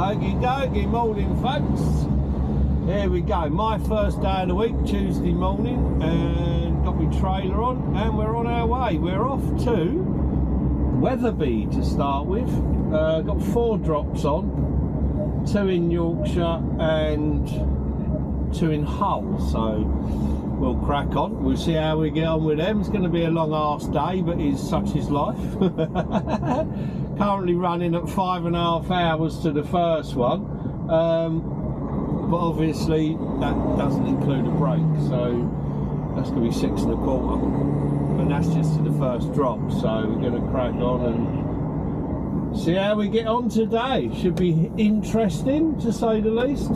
Okie dokie, morning folks. Here we go, my first day of the week, Tuesday morning, and got my trailer on and we're on our way. We're off to Wetherby to start with. Got 4 drops on, 2 in Yorkshire and 2 in Hull, so we'll crack on. We'll see how we get on with them. It's going to be a long arse day, but such is life. Currently running at 5.5 hours to the first one, but obviously that doesn't include a break, so that's going to be 6 1/4, and that's just to the first drop. So we're going to crack on and see how we get on today. Should be interesting, to say the least.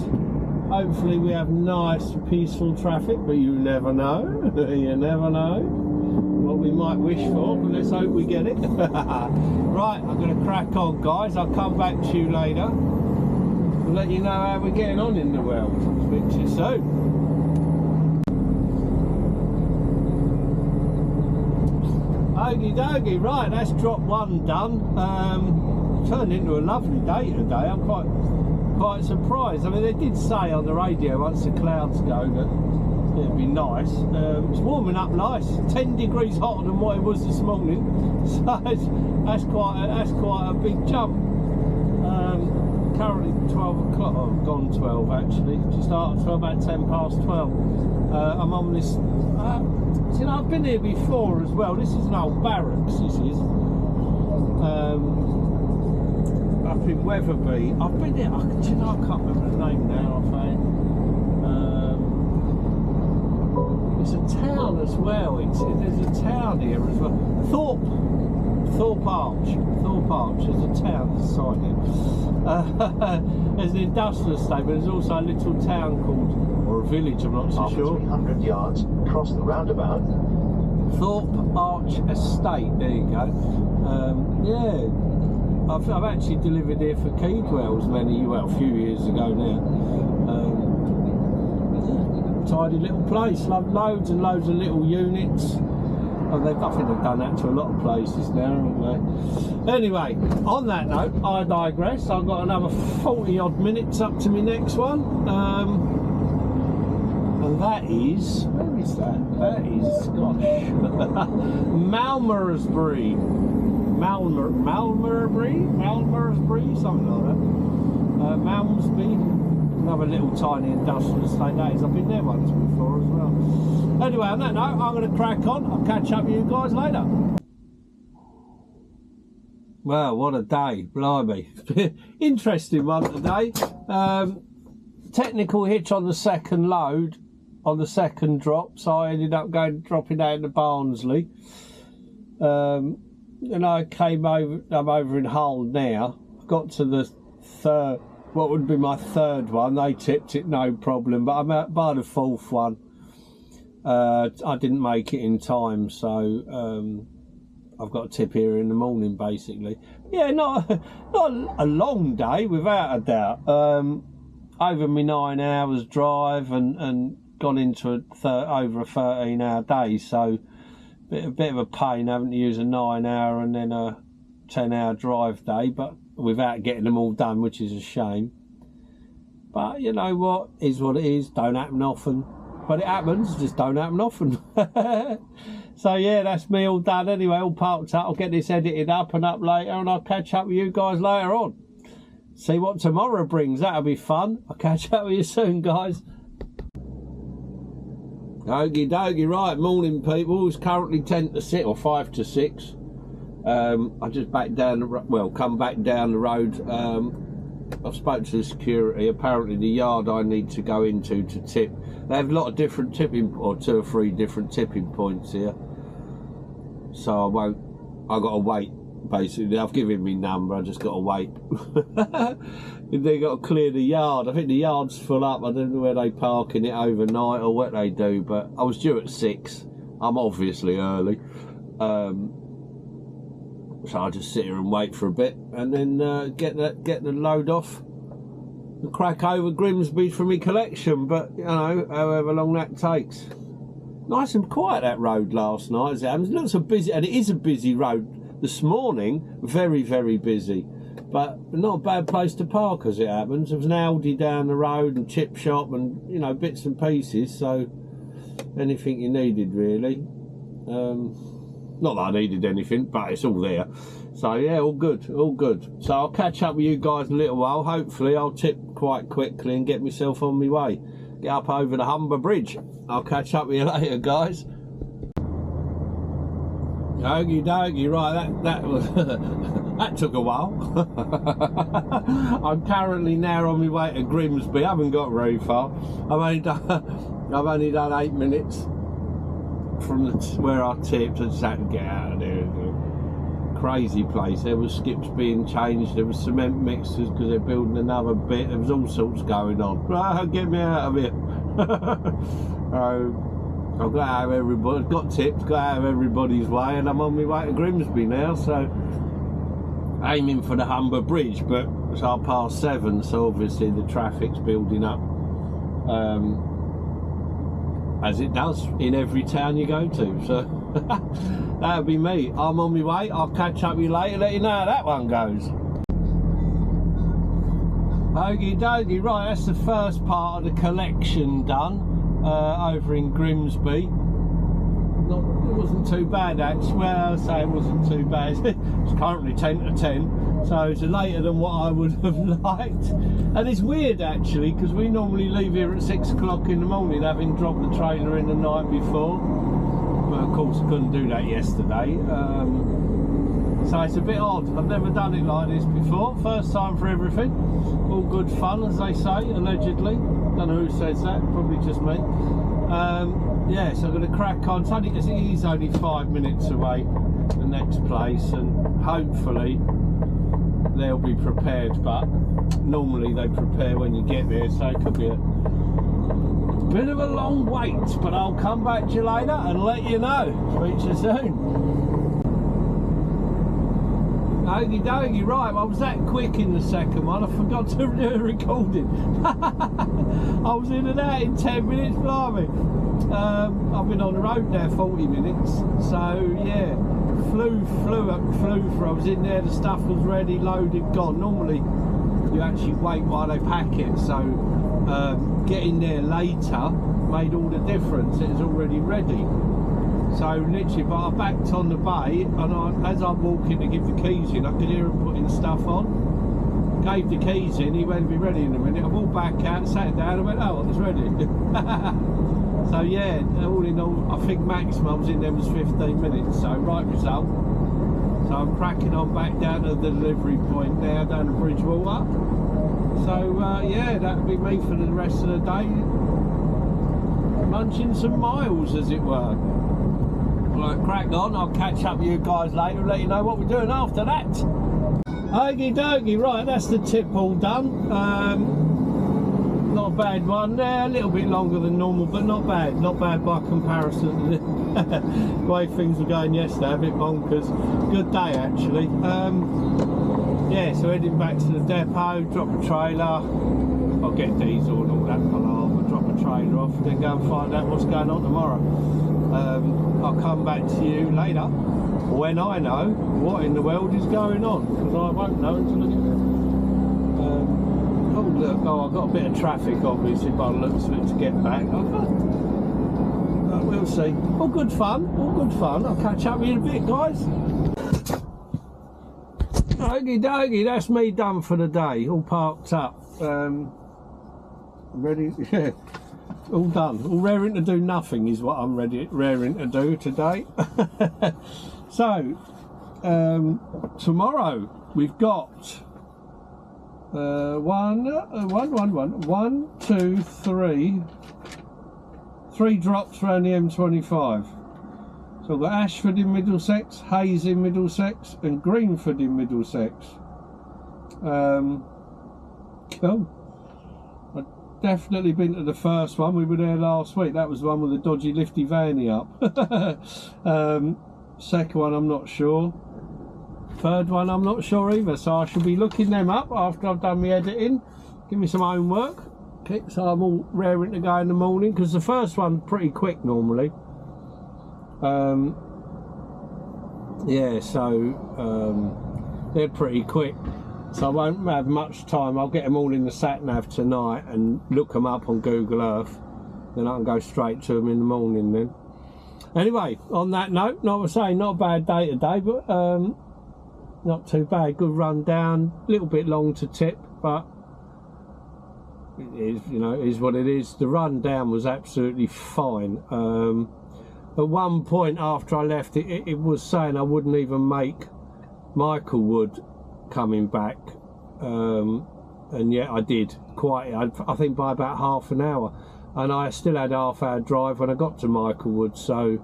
Hopefully we have nice peaceful traffic, but you never know. You never know what we might wish for, but let's hope we get it. Right, I'm going to crack on, guys. I'll come back to you later and let you know how we're getting on in the world. Speak to you soon. Okie dokie, right, that's drop 1 done. Turned into a lovely day today. I'm quite surprised. I mean, they did say on the radio once the clouds go that it'd be nice. It's warming up nice, 10 degrees hotter than what it was this morning, so that's quite a big jump. Currently 12 o'clock, oh, gone 12 actually, just after 12, about 10 past 12. I'm on this, you know, I've been here before as well. This is an old barracks, this is. Up in Wetherby. I've been there, do you know, I can't remember the name now, I think. It's a town as well. There's a town here as well. Thorpe Arch. There's a town beside it. There's an industrial estate, but there's also a little town called, or a village, I'm not so sure. 300 yards, cross the roundabout. Thorpe Arch Estate, there you go. Yeah. I've actually delivered here for Keedwells a few years ago now. Tidy little place, loads and loads of little units. I think they've done that to a lot of places now, haven't they? Anyway, on that note, I digress. I've got another 40 odd minutes up to my next one. And that is, where is that? That is, gosh, Malmesbury, something like that. Malmesbury, another little tiny industrial estate that is. I've been there once before as well. Anyway, on that note, I'm going to crack on. I'll catch up with you guys later. Well, what a day, blimey. Interesting one today. Technical hitch on the second load, on the second drop, so I ended up dropping out into Barnsley. And I came over, I'm over in Hull now. Got to the third, what would be my third one. They tipped it, no problem, but I'm out by the 4th one. I didn't make it in time, so I've got a tip here in the morning, basically. Yeah, not a long day, without a doubt. Over my 9 hours drive and gone into over a 13-hour day, so a bit of a pain having to use a 9-hour and then a 10-hour drive day, but without getting them all done, which is a shame. But you know what, is what it is. Don't happen often, but it happens, just don't happen often. So yeah, that's me all done anyway, all parked up. I'll get this edited up and up later, and I'll catch up with you guys later on. See what tomorrow brings, that'll be fun. I'll catch up with you soon, guys. Okie dokie, right, morning people. It's currently 10 to 6 or 5 to 6. I just come back down the road. I've spoken to the security. Apparently the yard I need to go into to tip, they have a lot of different tipping, or 2 or 3 different tipping points here, so I've got to wait. Basically, I've given me number, I just got to wait. They got to clear the yard. I think the yard's full up. I don't know where they parking it overnight or what they do, but I was due at 6. I'm obviously early, so I'll just sit here and wait for a bit, and then get the load off and crack over Grimsby for my collection. But you know, however long that takes. Nice and quiet that road last night, as it happens. Not so busy, and it is a busy road this morning. Very, very busy. but not a bad place to park as it happens. There was an Aldi down the road and chip shop and, you know, bits and pieces, so anything you needed really. Not that I needed anything, but it's all there. So yeah, all good, all good. So I'll catch up with you guys in a little while. Hopefully I'll tip quite quickly and get myself on my way. Get up over the Humber Bridge. I'll catch up with you later, guys. Okie dokie, right, that was that took a while. I'm currently now on my way to Grimsby. I haven't got very far. I've only done 8 minutes from where I tipped. I just had to get out of there. Crazy place. There was skips being changed, there was cement mixers because they're building another bit, there was all sorts going on. Get me out of here. I've got out of everybody, got tipped, got out of everybody's way, and I'm on my way to Grimsby now, so aiming for the Humber Bridge, but it's 7:30, so obviously the traffic's building up, as it does in every town you go to, so that'll be me. I'm on my way. I'll catch up with you later, let you know how that one goes. Okie dokie, right, that's the first part of the collection done over in Grimsby. It wasn't too bad actually. Well, I'll say it wasn't too bad. It's currently 10 to 10, so it's later than what I would have liked. And it's weird actually, because we normally leave here at 6 o'clock in the morning, having dropped the trailer in the night before. But of course I couldn't do that yesterday. So it's a bit odd. I've never done it like this before. First time for everything. All good fun, as they say, allegedly. Don't know who says that, probably just me. Yeah, so I'm going to crack on. It is only 5 minutes away, the next place, and hopefully they'll be prepared, but normally they prepare when you get there, so it could be a bit of a long wait, but I'll come back to you later and let you know. Speak to you soon. Okie dokie, right, I was that quick in the second one, I forgot to do a recording. I was in and out in 10 minutes, blimey. I've been on the road now 40 minutes, so yeah, flew for, I was in there, the stuff was ready, loaded, gone. Normally you actually wait while they pack it, so getting there later made all the difference. It was already ready. So literally, but I backed on the bay, and as I'm walking to give the keys in, I could hear him putting stuff on. Gave the keys in, he went, "Be ready in a minute." I walked back out, sat down, and went, "Oh, it's ready." So yeah, all in all, I think maximum I was in there was 15 minutes, so right result. So I'm cracking on back down to the delivery point now, down to Bridgewater. So yeah, that'll be me for the rest of the day, munching some miles, as it were. Right, crack on, I'll catch up with you guys later and let you know what we're doing after that. Okie dokie, right, that's the tip all done. Not a bad one there, a little bit longer than normal, but not bad by comparison to the way things were going yesterday, a bit bonkers. Good day actually. Yeah, so heading back to the depot, drop a trailer, I'll get diesel and all that palaver, drop a trailer off, then go and find out what's going on tomorrow. I'll come back to you later when I know what in the world is going on, because I won't know until I get oh look, oh, I've got a bit of traffic obviously by the looks of it to get back. We'll see. All good fun, all good fun. I'll catch up with you in a bit, guys. Okie dokie, that's me done for the day, all parked up. Ready, yeah. All done, all raring to do nothing is what I'm raring to do today. So tomorrow we've got 3 drops around the M25. So I've got Ashford in Middlesex, Hayes in Middlesex and Greenford in Middlesex. Cool. Definitely been to the first one. We were there last week. That was the one with the dodgy lifty vanny up. Second one I'm not sure. Third one I'm not sure either, so I shall be looking them up after I've done my editing. Give me some homework. Okay, so I'm all raring to go in the morning, because the first one pretty quick normally. Yeah, so they're pretty quick. so I won't have much time. I'll get them all in the sat-nav tonight and look them up on Google Earth. Then I can go straight to them in the morning then. Anyway, on that note, not to say, not a bad day today, but not too bad. Good run down, a little bit long to tip, but it is, you know, it is what it is. The run down was absolutely fine. At one point after I left, it was saying I wouldn't even make Michaelwood coming back, and yet I did quite. I think by about half an hour, and I still had a half-hour drive when I got to Michaelwood. So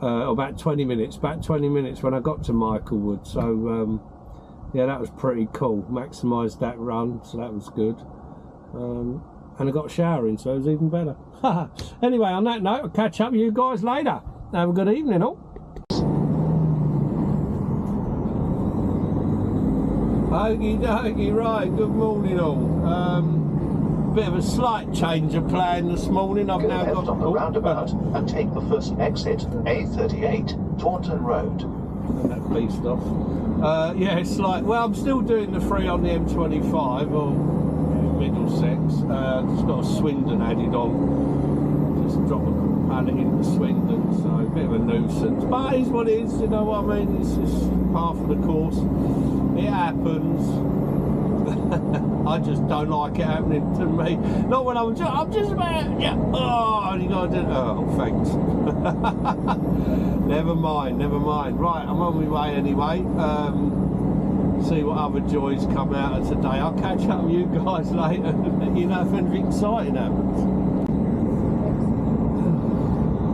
about 20 minutes. About 20 minutes when I got to Michaelwood. So yeah, that was pretty cool. Maximised that run, so that was good. And I got a shower in, so it was even better. Anyway, on that note, I'll catch up with you guys later. Have a good evening, all. Okie dokie, right, good morning, all. Bit of a slight change of plan this morning. I've now got on the roundabout and take the first exit, A38, Taunton Road. And that beast off. Yeah, it's like, well, I'm still doing the 3 on the M25, or Middlesex. Just got a Swindon added on. Just drop a pallet into Swindon, so a bit of a nuisance. But it is what it is, you know what I mean? It's just part of the course. It happens. I just don't like it happening to me. Not when I'm just about, yeah, oh, you gotta do, oh, thanks. Never mind. Right, I'm on my way anyway. See what other joys come out of today. I'll catch up with you guys later and let you know if anything exciting happens.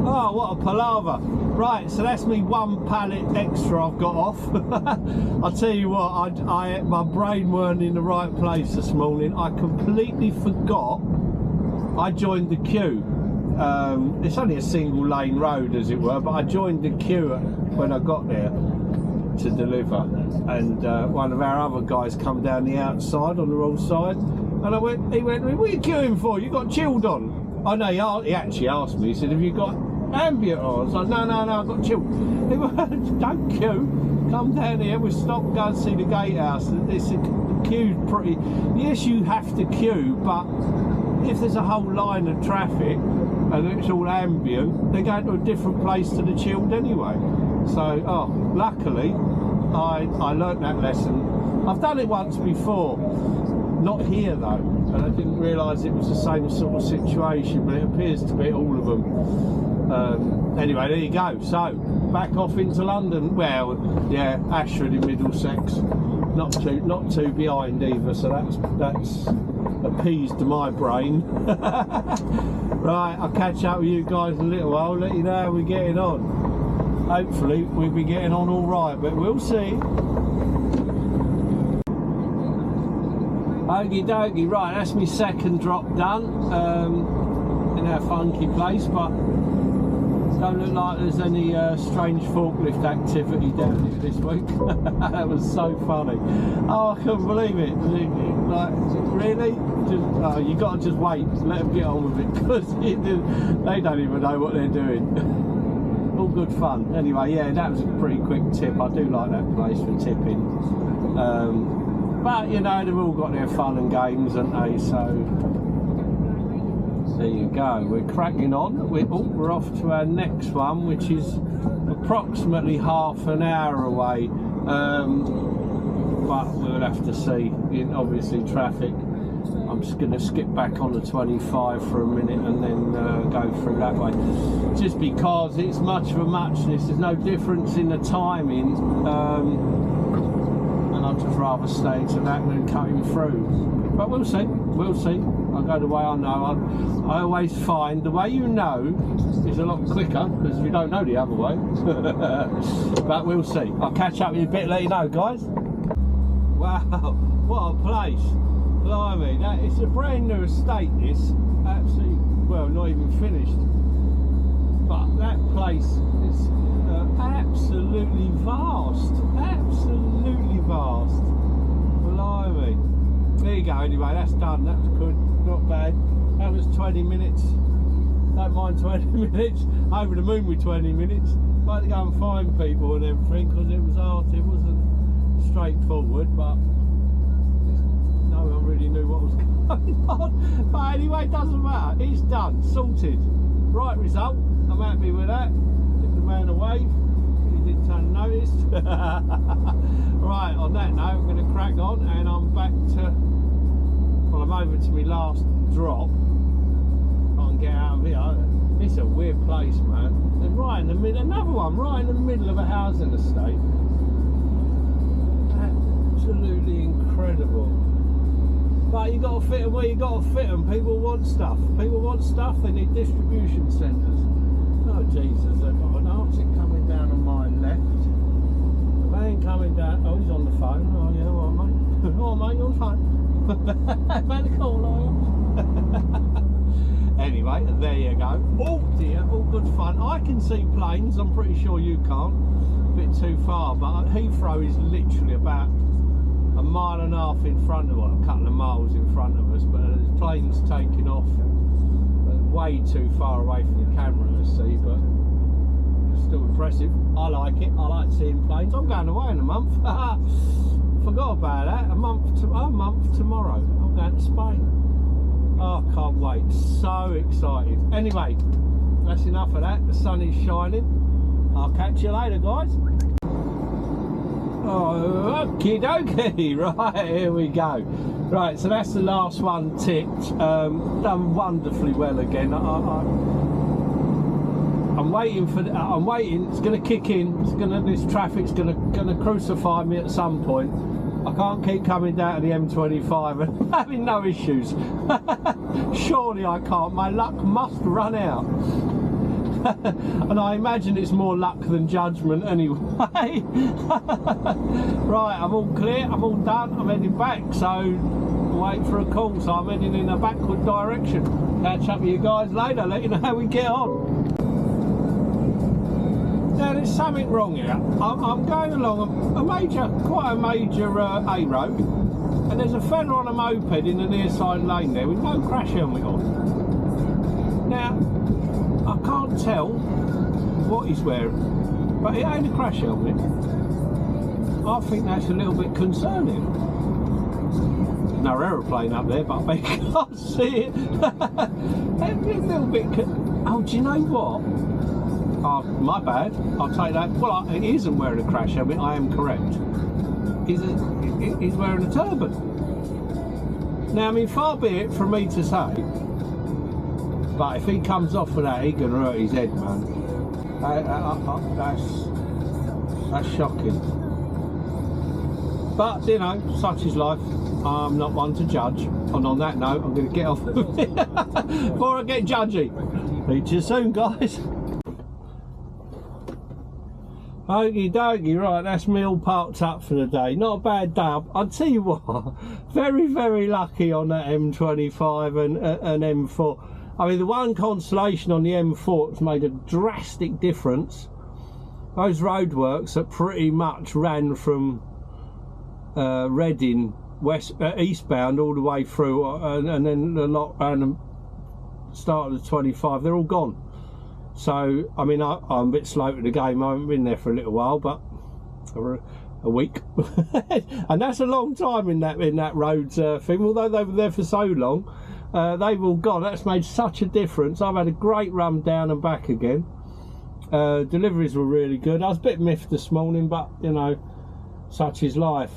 Oh, what a palaver. Right, so that's me one pallet extra I've got off. I'll tell you what, my brain weren't in the right place this morning. I completely forgot I joined the queue. It's only a single lane road, as it were, but I joined the queue when I got there to deliver, and one of our other guys come down the outside on the wrong side, and he went, what are you queuing for? You got chilled on? Oh no, he actually asked me, he said, have you got ambient on? I was like, no, I've got chilled. He went, don't queue, come down here, we'll stop and go and see the gatehouse. The queue's pretty, yes, you have to queue, but if there's a whole line of traffic and it's all ambient, they're going to a different place to the chilled anyway. So, luckily, I learnt that lesson. I've done it once before, not here though, and I didn't realise it was the same sort of situation, but it appears to be all of them. Anyway, there you go. So, back off into London. Well, yeah, Ashford in Middlesex, not too behind either, so that's appeased my brain. Right, I'll catch up with you guys in a little while, let you know how we're getting on. Hopefully we'll be getting on all right, but we'll see. Okie dokie, right, that's my second drop done in our funky place, but don't look like there's any strange forklift activity down here this week. That was so funny. Oh, I couldn't believe it. Like, really? You got to just wait, let them get on with it, because they don't even know what they're doing. All good fun. Anyway, yeah, that was a pretty quick tip. I do like that place for tipping. But, you know, they've all got their fun and games, haven't they? So, there you go. We're cracking on. We're off to our next one, which is approximately half an hour away. But we'll have to see. Obviously, traffic. I'm just going to skip back on the 25 for a minute and then go through that way, just because it's much of a muchness. There's no difference in the timing, and I'd just rather stay to that than cutting through. But we'll see. I'll go the way I know. I always find the way you know is a lot quicker, because you don't know the other way. But we'll see. I'll catch up with you a bit, let you know, guys. Wow, what a place. Blimey, it's a brand new estate, this. Absolutely, well, not even finished. But that place is absolutely vast. Absolutely vast. Blimey. There you go, anyway, that's done. That was good, not bad. That was 20 minutes. Don't mind 20 minutes. Over the moon with 20 minutes. I had to go and find people and everything, because it was hard. It wasn't straightforward, but I really knew what was going on. But anyway, it doesn't matter. It's done, sorted. Right result. I'm happy with that. Give the man a wave. He didn't turn notice. Right, on that note, I'm going to crack on, and I'm back to. Well, I'm over to my last drop. Can't get out of here. It's a weird place, man. They're right in the middle. Another one right in the middle of a housing estate. Absolutely incredible. But you got to fit them where you got to fit them. People want stuff. People want stuff. They need distribution centres. Oh Jesus! They've got an Arctic coming down on my left. The man coming down. Oh, he's on the phone. Oh yeah, all right, mate. All right, mate, you're on the phone. About to call, are you? Anyway, there you go. Oh dear, all good fun. I can see planes. I'm pretty sure you can't. A bit too far, but Heathrow is literally about a mile and a half in front of us, a couple of miles in front of us, but there's planes taking off way too far away from the camera to see, but it's still impressive. I like it. I like seeing planes. I'm going away in a month. Forgot about that. A month tomorrow. I'm going to Spain. Oh, I can't wait. So excited. Anyway, that's enough of that. The sun is shining. I'll catch you later, guys. Oh, okie dokie. Right, here we go. Right, so that's the last one tipped. Done wonderfully well again. I'm waiting for. I'm waiting. It's going to kick in. It's going to. This traffic's going to crucify me at some point. I can't keep coming down to the M25 and having no issues. Surely I can't. My luck must run out. And I imagine it's more luck than judgment anyway. Right, I'm all clear. I'm all done. I'm heading back. So wait for a call. So I'm heading in a backward direction. Catch up with you guys later. Let you know how we get on. Now there's something wrong here. I'm going along quite a major A road, and there's a fella on a moped in the near side lane there with no crash helmet on. Now I can't tell what he's wearing, but it ain't a crash helmet. I think that's a little bit concerning. No aeroplane up there, but I bet you can't see it. A little bit. Oh, do you know what? Oh, my bad. I'll take that. Well, he isn't wearing a crash helmet. I am correct. He's wearing a turban. Now, I mean, far be it from me to say, but if he comes off with that, he can hurt his head, man. That's shocking. But you know, such is life. I'm not one to judge. And on that note, I'm going to get off before I get judgy. Meet you soon, guys. Okie dokie, right, that's me all parked up for the day. Not a bad day. I'll tell you what, very, very lucky on that M25 and M4. I mean, the one consolation on the M4 that's made a drastic difference, those roadworks that pretty much ran from Reading eastbound all the way through, and then the lot around the start of the 25, they're all gone. So, I mean, I'm a bit slow to the game. I haven't been there for a little while, but a week. And that's a long time in that road thing. Although they were there for so long, they've all gone. That's made such a difference. I've had a great run down and back again. Deliveries were really good. I was a bit miffed this morning, but, you know, such is life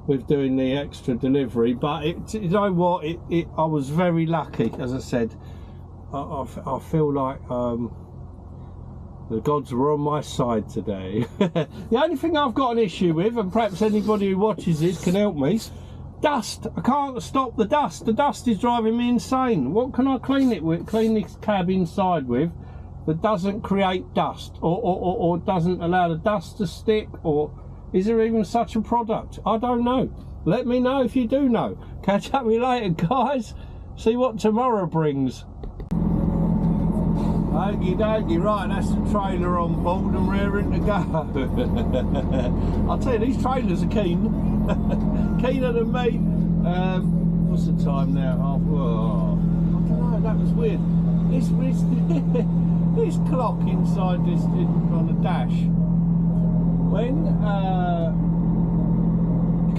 with doing the extra delivery. But, you know what, I was very lucky, as I said. I feel like the gods were on my side today. The only thing I've got an issue with, and perhaps anybody who watches this can help me, dust. I can't stop the dust. The dust is driving me insane. What can I clean it with? Clean this cab inside with that doesn't create dust, or doesn't allow the dust to stick, or is there even such a product? I don't know. Let me know if you do know. Catch up with me later, guys. See what tomorrow brings. Okie dokie, right, that's the trailer on board and rearing to go. I'll tell you, these trailers are keen. Keener than me. What's the time now? I don't know, that was weird. This clock inside this on the dash, when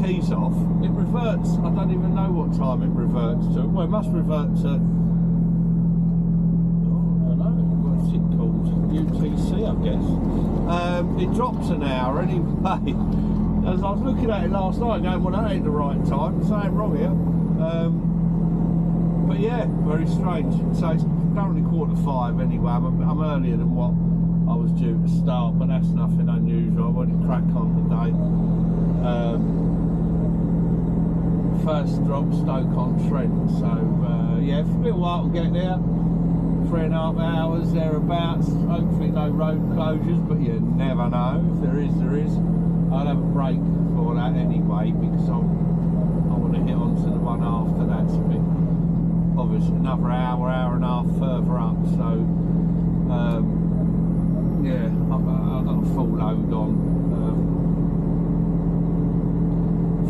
keys off, it reverts. I don't even know what time it reverts to. Well, it must revert to, I don't know, what's it called? UTC, I guess. It drops an hour anyway. As I was looking at it last night, going, well, that ain't the right time. Something wrong here. But yeah, very strange. So it's currently 4:45 anyway. I'm earlier than what I was due to start, but that's nothing unusual. I want to crack on today. First drop, Stoke-on-Trent. So yeah, for a little while to get there. 3.5 hours thereabouts. Hopefully no road closures, but you never know. If there is, there is. I'll have a break for that anyway, because I want to hit on to the one after. That's a bit, obviously another hour, hour and a half further up. So yeah, I've got a full load on.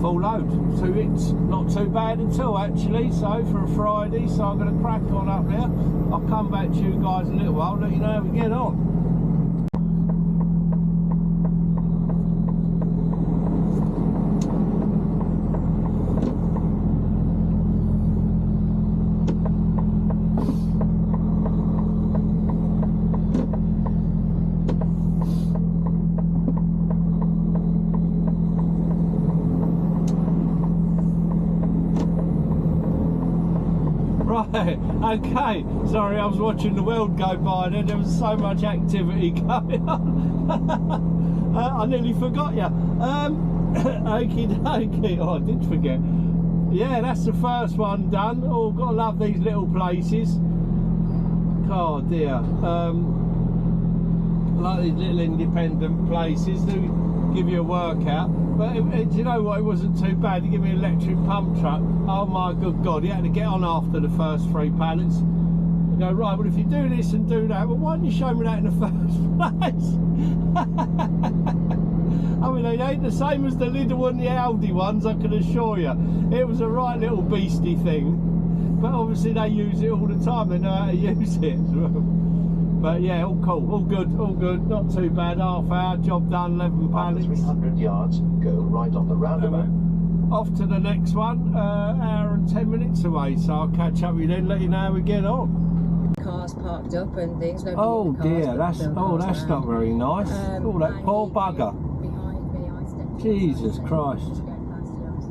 Full load, 2 hits, not too bad at all actually. So for a Friday, so I'm going to crack on up there. I'll come back to you guys in a little while, let you know how we get on. Right, okay, sorry, I was watching the world go by then. There was so much activity going on. I nearly forgot you. Okie dokie. Oh, I did forget. Yeah, that's the first one done. Oh, gotta love these little places. Oh dear. I like these little independent places. They give you a workout. But do you know what? It wasn't too bad. He gave me an electric pump truck. Oh my good God! He had to get on after the first 3 pallets. I go, right, well if you do this and do that, well why didn't you show me that in the first place? I mean, they ain't the same as the Lidl and the Aldi ones, I can assure you. It was a right little beastie thing. But obviously they use it all the time. They know how to use it. But yeah, all cool, all good, not too bad. Half hour, job done, 11 pallets. 300 yards, go right on the roundabout. Off to the next one, hour and 10 minutes away, so I'll catch up with you then, let you know how we get on. Cars parked up and things. Oh dear, that's not very nice. Oh, that poor bugger. Behind Jesus Christ.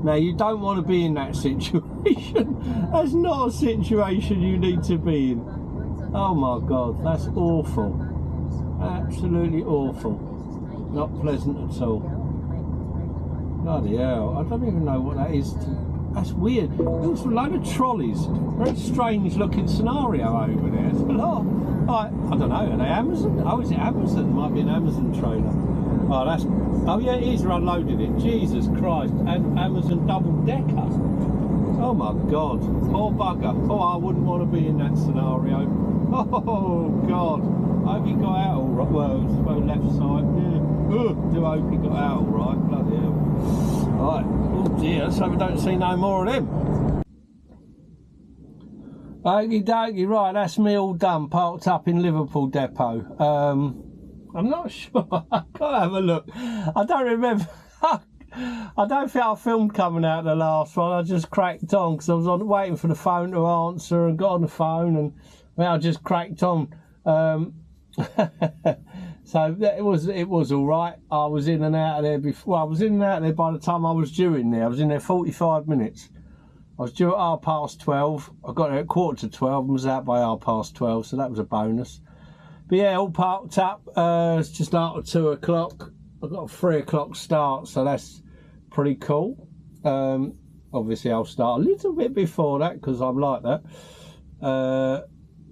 Now you don't want to be in that situation. That's not a situation you need to be in. Oh my God, that's awful. Absolutely awful. Not pleasant at all. Bloody hell, I don't even know what that is. That's weird. It looks like a load of trolleys. Very strange looking scenario over there. There's a lot. Like, I don't know, are they Amazon? Oh, is it Amazon? It might be an Amazon trailer. Oh, that's. Oh yeah, it is. They're unloading it. Jesus Christ. And Amazon double decker. Oh my God. Poor bugger. Oh, I wouldn't want to be in that scenario. Oh God. I hope he got out all right. Well, left side. Yeah. Do hope he got out all right. Bloody hell. Right. Oh dear. So we don't see no more of them. Okie dokie. Right. That's me all done. Parked up in Liverpool depot. I'm not sure. I can't have a look. I don't remember. I don't think I filmed coming out the last one. I just cracked on because I was waiting for the phone to answer and got on the phone and I just cracked on. So it was all right. I was in and out of there before. Well, I was in and out of there by the time I was due in there. I was in there 45 minutes. I was due at 12:30. I got there at 11:45 and was out by 12:30. So that was a bonus. But yeah, all parked up. It's just after 2 o'clock. I've got a 3 o'clock start, so that's pretty cool. Obviously, I'll start a little bit before that because I'm like that.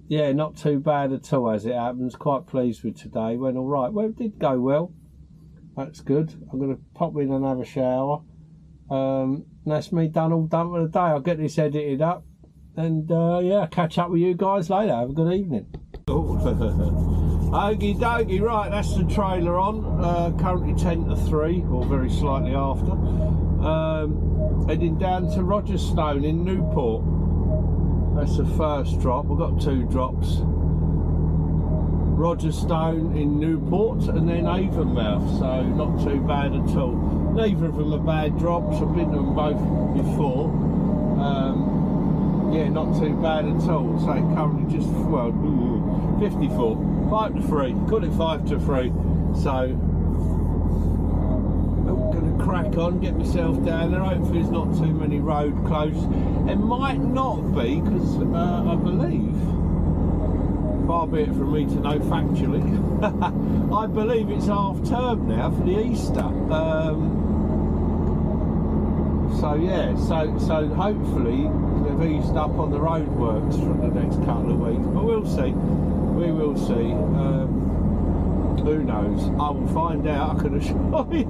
Yeah, not too bad at all as it happens. Quite pleased with today. Went all right. Well, it did go well. That's good. I'm going to pop in and have a shower. That's me all done for the day. I'll get this edited up. And yeah, catch up with you guys later. Have a good evening. Okie dokie, right, that's the trailer on. Currently 10 to 3, or very slightly after. Heading down to Rogerstone in Newport. That's the first drop. We've got 2 drops. Rogerstone in Newport, and then Avonmouth, so not too bad at all. Neither of them are bad drops. I've been to them both before. Yeah, not too bad at all. So currently just, well, 54, 5-3. Got it 5-3. So I'm going to crack on, get myself down there. Hopefully there's not too many road closed. It might not be, because I believe, far be it from me to know factually, I believe it's half term now for the Easter. So yeah, so hopefully they've eased up on the roadworks for the next couple of weeks, but we'll see. We will see. Who knows? I will find out. I can assure you.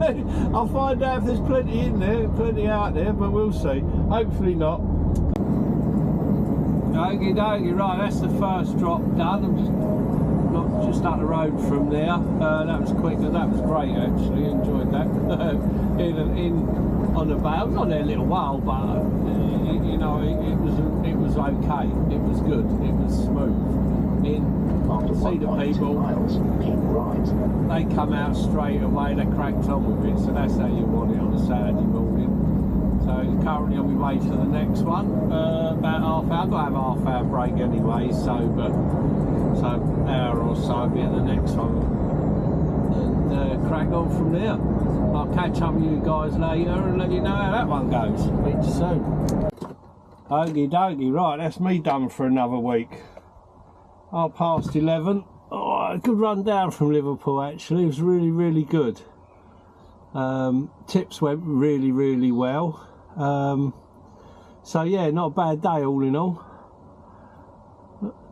I'll find out if there's plenty in there, plenty out there, but we'll see. Hopefully not. Okie dokie, right, that's the first drop done. I'm just up the road from there. That was quick, and that was great actually. Enjoyed that. in on the bay. I was on there a little while, but you know, it was okay. It was good. It was smooth. See the people. Miles, keep right. They come out straight away. They cracked on with it. So that's how you want it on a Saturday morning. So currently on my way to the next one, about half hour. I've got to have a half-hour break anyway, so an hour or so I'll be at the next one and crack on from there. I'll catch up with you guys later and let you know how that one goes. Speak to you soon. Okie dokie, right, that's me done for another week. 11:30. Oh, a good run down from Liverpool actually. It was really, really good. Tips went really, really well. So yeah, not a bad day all in all.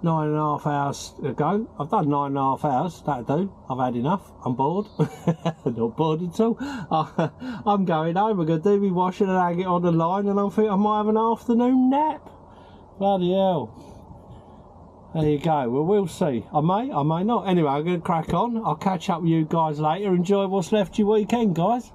9.5 hours ago. I've done 9.5 hours, that'll do. I've had enough. I'm bored. Not bored at all. I'm going home. I'm going to do my washing and hang it on the line, and I think I might have an afternoon nap. Bloody hell. There you go. Well, we'll see. I may not. Anyway, I'm going to crack on. I'll catch up with you guys later. Enjoy what's left of your weekend, guys.